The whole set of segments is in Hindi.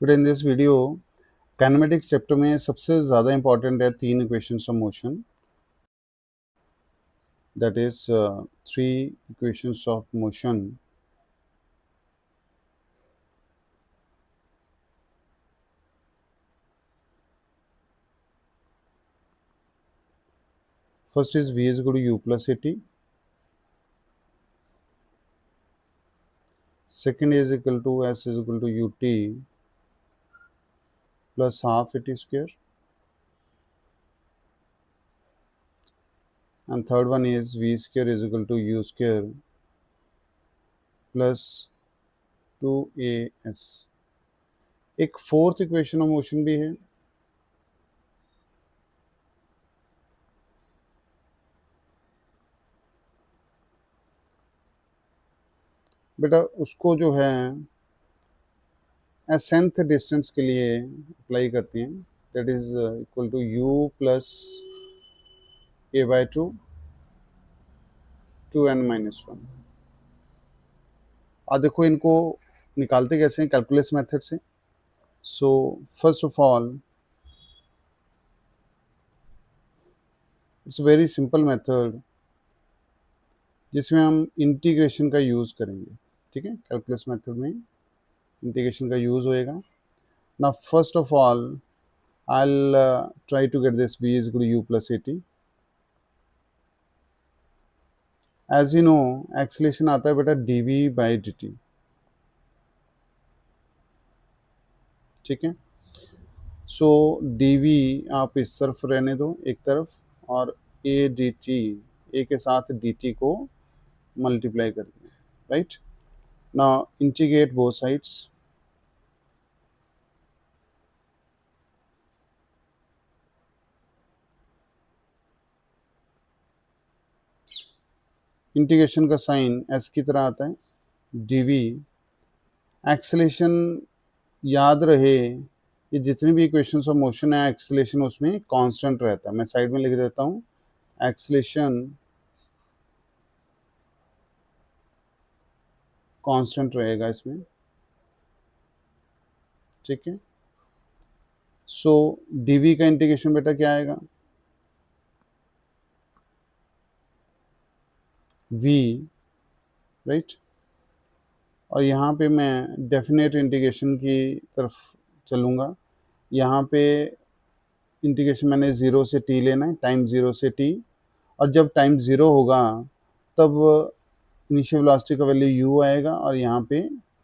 But in this video kinematics chapter में सबसे ज़्यादा इंपॉर्टेंट है 3 equations of motion, that is 3 equations of motion. First is V is equal to U plus AT. Second is equal to S is equal to UT plus half AT square. And third one is V square is equal to U square plus 2AS. एक फोर्थ इक्वेशन ऑफ मोशन भी है, बेटा उसको जो है एसेंथ डिस्टेंस के लिए अप्लाई करती हैं, that is equal to U plus A/2 2n-1. अब देखो इनको निकालते कैसे हैं, कैलकुलस मेथड से. So first of all it's very simple method जिसमें हम इंटीग्रेशन का यूज़ करेंगे. ठीक है, कैलकुलस मेथड में इंटीग्रेशन का यूज़ होएगा. Now first of all I will try to get this V is equal to U plus AT. As you know acceleration आता है बेटा dV/dt. ठीक है, सो dV आप इस तरफ रहने दो एक तरफ, और ADT A के साथ dt को मल्टीप्लाई कर दें. Right, now integrate both sides. Integration का साइन s की तरह आता है. dV एक्सेलेरेशन याद रहे, ये जितनी भी इक्वेशंस ऑफ मोशन है एक्सेलेरेशन उसमें कांस्टेंट रहता है. मैं साइड में लिख देता हूँ, एक्सेलेरेशन कांस्टेंट रहेगा इसमें. ठीक है, सो dV का इंटीग्रेशन बेटा क्या आएगा, V. राइट, और यहाँ पे मैं डेफिनेट इंटीग्रेशन की तरफ चलूँगा. यहाँ पे इंटीग्रेशन मैंने 0 से t लेना है, टाइम 0 से t, और जब टाइम 0 होगा तब इनिशियल वेलोसिटी का वैल्यू u आएगा और यहाँ पे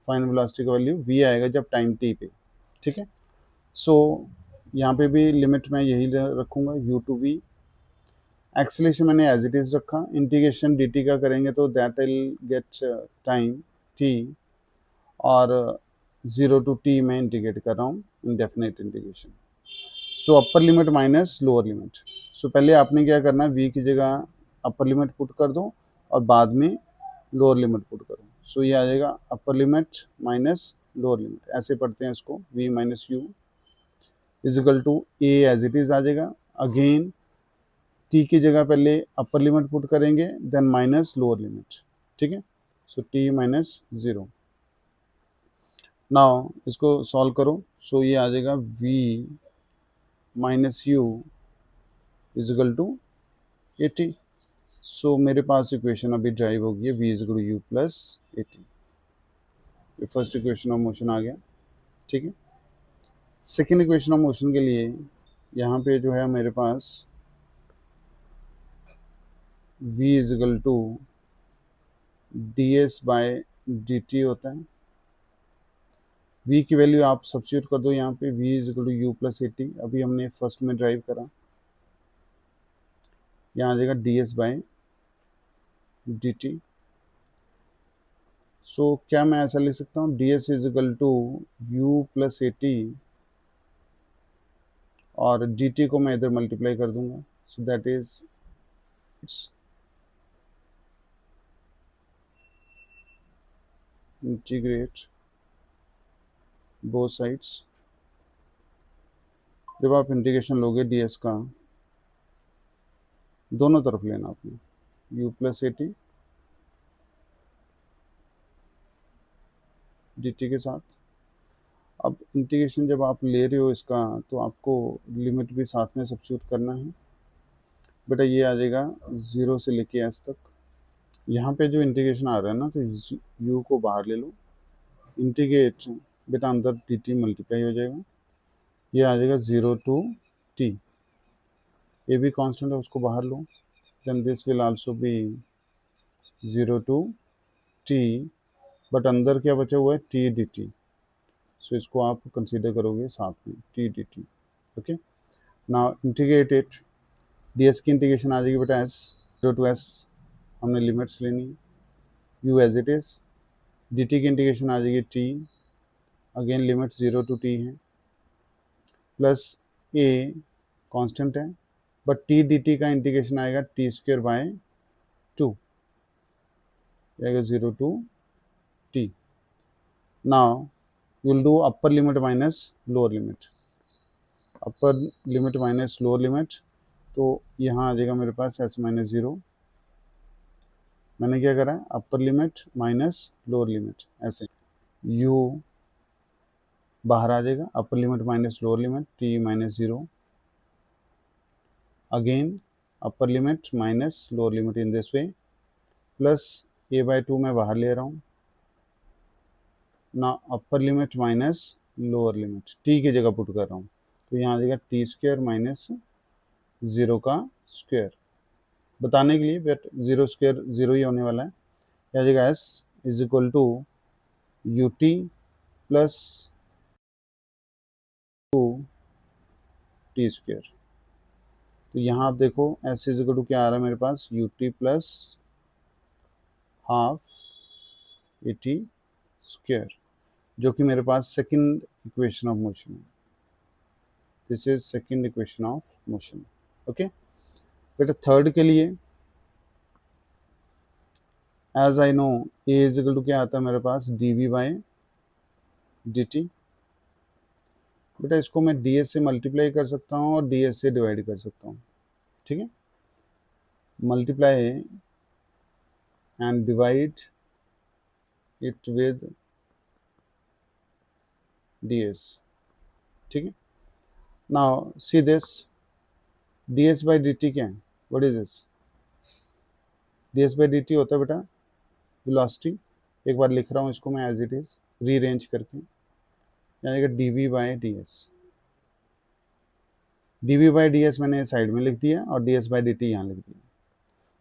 फाइनल वेलोसिटी का वैल्यू v आएगा जब टाइम t पे. ठीक है, सो यहाँ पे भी लिमिट मैं यही रखूँगा, u टू v. एक्सेलेरेशन मैंने एज इट इज़ रखा. इंटीग्रेशन dt का करेंगे तो that will get time t, और 0 टू t में इंटीग्रेट कर रहा हूँ, indefinite integration. So upper limit minus lower limit. So पहले आपने क्या करना है, v की जगह अपर लिमिट पुट कर दो और बाद में लोअर लिमिट पुट करो. सो ये आ जाएगा upper limit minus lower limit, ऐसे पढ़ते हैं इसको, v minus u is equal to a as it is आ जाएगा. अगेन t की जगह पहले अपर लिमिट पुट करेंगे, देन माइनस लोअर लिमिट. ठीक है, सो t माइनस 0. नाउ इसको सॉल्व करो. सो ये आ जाएगा v minus u is equal to 80. So मेरे पास इक्वेशन अभी ड्राइव होगी, v is equal to u plus 80. ये फर्स्ट इक्वेशन ऑफ मोशन आ गया. ठीक है, सेकेंड इक्वेशन ऑफ मोशन के लिए यहाँ पे जो है मेरे पास v is equal to ds/dt होता है. v की वैल्यू आप सब्स्टिट्यूट कर दो यहाँ पे, v is equal to u plus 80. अभी हमने फर्स्ट में ड्राइव करा, यहाँ आ जाएगा ds/dt. सो क्या मैं ऐसा लिख सकता हूँ, ds is equal to u plus 80 और dt को मैं इधर मल्टीप्लाई कर दूंगा. So that is it's integrate both sides. जब आप इंटीग्रेशन लोगे ds का, दोनों तरफ लेना आपने, u प्लस 80 dt के साथ, अब इंटीग्रेशन जब आप ले रहे हो इसका, तो आपको लिमिट भी साथ में सब्स्टिट्यूट करना है। बेटा ये आ जाएगा 0 से लेके एस तक। यहाँ पे जो इंटीग्रेशन आ रहा है ना, तो u को बाहर ले लो, इंटीग्रेट बेटा अंदर डी टी मल्टीप्लाई हो जाएगा, ये आ जाएगा 0 टू t। ये भी कांस्टेंट है, उसको बाहर लो, then this will also be 0 to t, but अंदर क्या बचा हुआ है, t dt। सो इसको आप कंसीडर करोगे साथ में t dt। Okay, now integrate it. ds की इंटीग्रेशन आ जाएगी बेटा s 0 टू s, हमने लिमिट्स लेनी है, u as it is. dt की इंटीग्रेशन आ जाएगी t, again limits 0 to t है, प्लस a कांस्टेंट है, बट t dt का इंटीग्रेशन आएगा t स्क्वायर बाय 2, आएगा 0 to t। Now will do upper limit minus lower limit, upper limit minus lower limit, तो यहाँ आ जाएगा मेरे पास s माइनस 0। मैंने क्या करा, upper limit minus lower limit, ऐसे u बाहर आ जाएगा, upper limit minus lower limit t minus 0, again upper limit minus lower limit in this way, plus a by 2 मैं बाहर ले रहा हूँ ना, upper limit minus lower limit t की जगह पुट कर रहा हूँ, तो यहाँ आ जाएगा t स्क्वायर माइनस 0 का स्क्वायर, बताने के लिए, बट 0 स्क्वायर 0 ही होने वाला है। क्या आ जाएगा s is equal to u t plus 2 t square. तो यहाँ आप देखो s इज इक्वल टू क्या आ रहा है मेरे पास, u t plus half a t square, जो कि मेरे पास सेकंड इक्वेशन ऑफ मोशन है। This is second equation of motion. Okay बेटा, थर्ड के लिए as I know a is equal to क्या आता है मेरे पास, d v by d t. बेटा इसको मैं डी एस से मल्टीप्लाई कर सकता हूँ और डी एस से डिवाइड कर सकता हूँ, ठीक है, multiply and divide it with D S, ठीक है। Now see this, D s by d T क्या है, what is this, D s by d t होता है बेटा वेलोसिटी। एक बार लिख रहा हूँ इसको मैं एज इट इज रीअरेंज करके, यानी कि d v by d s, d v by d s मैंने साइड में लिख दिया और d s by d t यहाँ लिख दिया।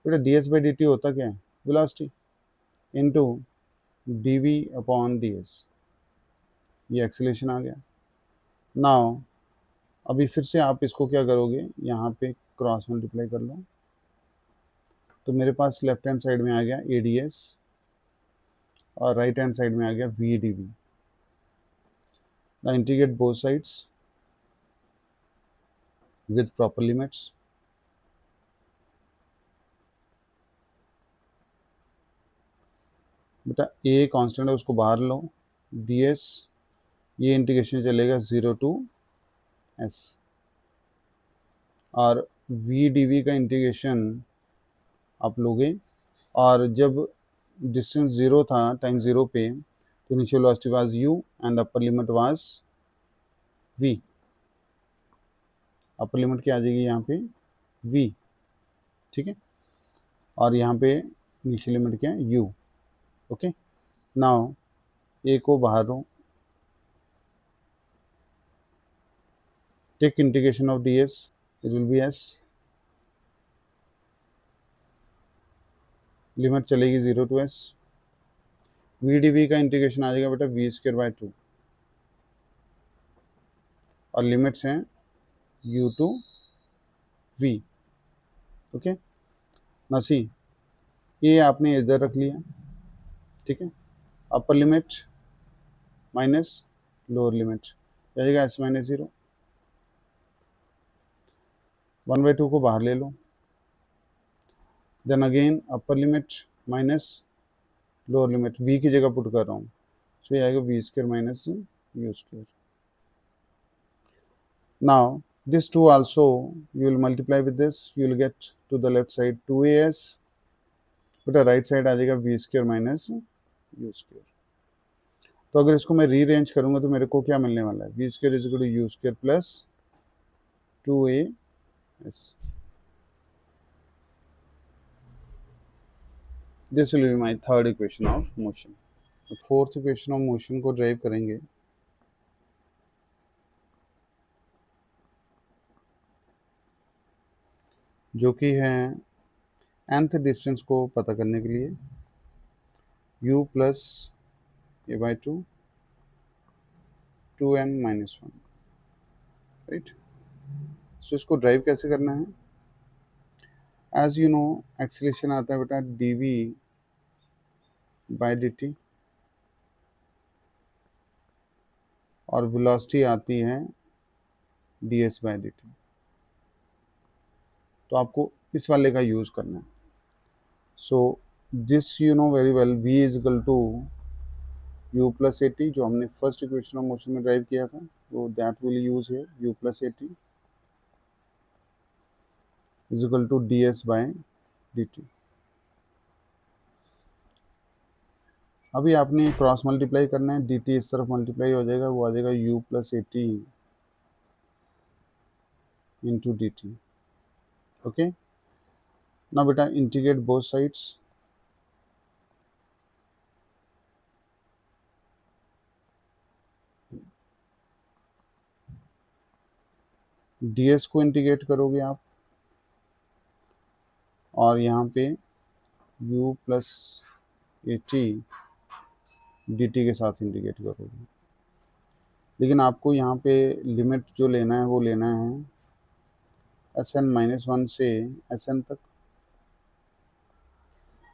बेटा d s by d t होता क्या है, velocity into d v upon d s, ये एक्सेलेरेशन आ गया। नाउ अभी फिर से आप इसको क्या करोगे, यहाँ पे क्रॉस मल्टीप्लाई कर लो, तो मेरे पास लेफ्ट हैंड साइड में आ गया ए डी एस और राइट हैंड साइड में आ गया v d v. Now integrate both sides with proper limits। बेटा ए कांस्टेंट है, उसको बाहर लो, डी एस, ये इंटीग्रेशन चलेगा 0 टू एस, और वी डी वी का इंटीग्रेशन आप लोगे, और जब डिस्टेंस 0 था टाइम 0 पे, तो initial velocity was u and upper limit was v। Upper limit क्या आ जाएगी यहाँ पे, v, ठीक है, और यहाँ पे इनिशियल लिमिट क्या है, u। ओके, नाउ ए को बाहर लो, take integration of d s, it will be s, limit चलेगी 0 to s, v d v का इंटीग्रेशन आ जाएगा बेटा वी स्क्वायर बाय 2, और लिमिट्स हैं u टू v। ओके, ना सी, ये आपने इधर रख लिया, ठीक है, upper limit minus lower limit जाएगा एस माइनस 0, 1/2 को बाहर ले लो, then again upper limit minus lower limit, v की जगह पुट कर रहा हूँ, सो ये आएगा v square minus u square. Now this 2 also you will multiply with this, you will get to the left side 2as, बेटा राइट साइड आ जाएगा v square minus u square. तो अगर इसको मैं रीअरेंज करूँगा तो मेरे को क्या मिलने वाला है, v square is equal to u square plus 2as. This will be my third equation of motion. Fourth equation of motion को ड्राइव करेंगे. जो कि है nth डिस्टेंस को पता करने के लिए u plus a/2 2n-1, right. सो इसको ड्राइव कैसे करना है. एज यू नो एक्सीलरेशन आता है बेटा dv/dt और वेलोसिटी आती है ds/dt. तो आपको इस वाले का यूज़ करना है. So this you know very well, v is equal to u plus a t, जो हमने फर्स्ट इक्वेशन ऑफ मोशन में ड्राइव किया था, तो दैट विल यूज है u plus a t is equal to ds/dt. अभी आपने क्रॉस मल्टीप्लाई करना है, dt इस तरफ मल्टीप्लाई हो जाएगा, वो आ जाएगा u plus a T into D T. Okay. ना बेटा इंटीग्रेट बोथ साइड्स. ds को इंटीग्रेट करोगे आप और यहाँ पे u plus a T D T के साथ इंटीग्रेट करोगे. लेकिन आपको यहाँ पे लिमिट जो लेना है वो लेना है Sn-1 से Sn तक,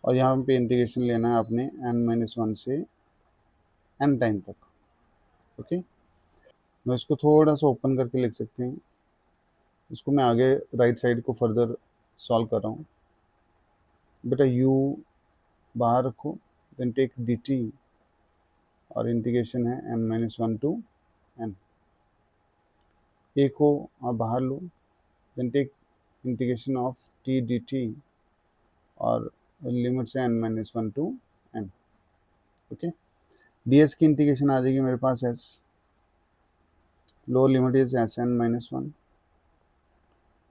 और यहाँ पे इंटीग्रेशन लेना है आपने n-1 से n टाइम तक. ओके. मैं इसको थोड़ा सा ओपन करके लिख सकते हैं. इसको मैं आगे राइट साइड को फर्दर सॉल्व कर रहा हूँ. बेटा u बाहर रखो, देन टेक dt और इंटीग्रेशन है n-1 टू n. a को आप बाहर लो, then take integration of t dt और लिमिट से n-1 to n. Okay. ds की इंटीग्रेशन आ जाएगी मेरे पास s, lower limit is Sn-1,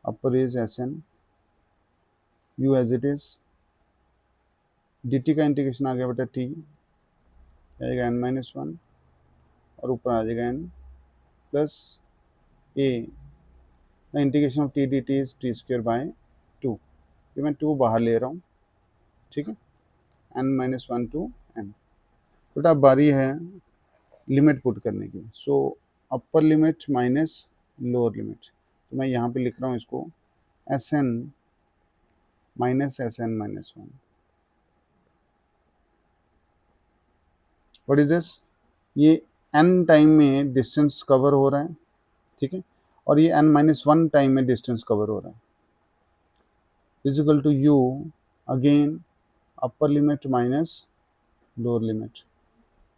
upper is Sn, u as it is. dt का इंटीग्रेशन आ गया बेटा t, आएगा n-1 और ऊपर आ जाएगा n plus a. Integration of t dt is t²/2. ये मैं 2 बाहर ले रहा हूँ, ठीक है. n-1 to n. बेटा बारी है लिमिट पुट करने की. So upper limit minus lower limit, तो मैं यहाँ पे लिख रहा हूँ इसको Sn minus Sn-1. What is this. ये n टाइम में डिस्टेंस कवर हो रहा है, ठीक है, और ये n-1 टाइम में डिस्टेंस कवर हो रहा है. Is equal to u again upper limit minus lower limit.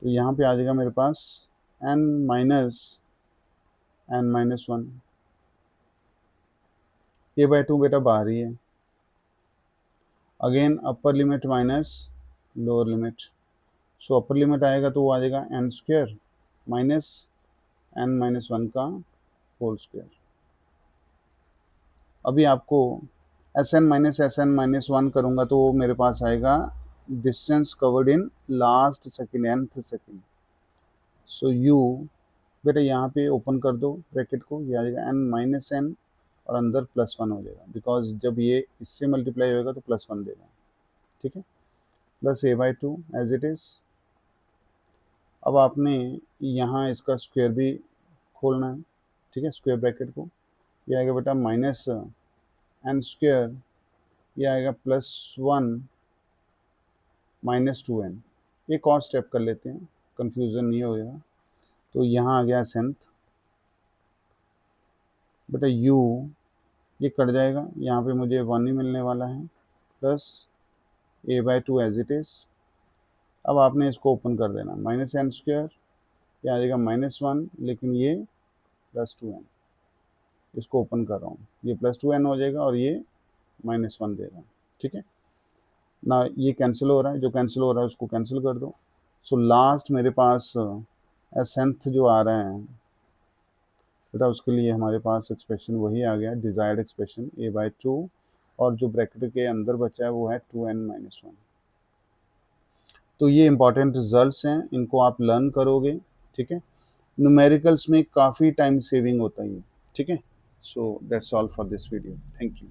तो यहाँ पे आ जाएगा मेरे पास n-1 a/2 बेटा बाहर ही है. Again upper limit minus lower limit. So upper limit आएगा तो वो आ जाएगा n² माइनस n-1 का होल स्क्वायर. अभी आपको Sn-1 करूँगा तो वो मेरे पास आएगा distance covered in last second, nth second. So u बेटा यहाँ पे ओपन कर दो ब्रैकेट को, ये आ जाएगा n-n और अंदर +1 हो जाएगा, बिकॉज जब ये इससे मल्टीप्लाई होगा तो +1 देगा, ठीक है. Plus a/2 as it is. अब आपने यहाँ इसका स्क्वायर भी खोलना है, ठीक है, स्क्वायर ब्रैकेट को. ये आएगा बेटा माइनस n², ये आएगा +1 माइनस 2n. एक और स्टेप कर लेते हैं, कंफ्यूजन नहीं होगा. तो यहाँ आ गया सेंथ. बेटा u ये कट जाएगा, यहाँ पे मुझे 1 ही मिलने वाला है, plus a/2 as it is. अब आपने इसको ओपन कर देना, माइनस n², ये आ जाएगा -1, लेकिन ये +2n. इसको ओपन कर रहा हूँ, ये +2n हो जाएगा और ये -1 देगा, ठीक है ना. ये कैंसिल हो रहा है, जो कैंसिल हो रहा है उसको कैंसिल कर दो. सो लास्ट मेरे पास एसेंथ जो आ रहा है बेटा, उसके लिए हमारे पास एक्सप्रेशन वही आ गया, डिज़ायर्ड एक्सप्रेशन a/2, और जो ब्रैकेट के अंदर बचा है वो है 2n-1। तो ये इंपॉर्टेंट रिजल्ट्स हैं, इनको आप लर्न करोगे, ठीक है। न्यूमेरिकल्स में काफ़ी टाइम सेविंग होता है ये, ठीक है। So that's all for this video, thank you.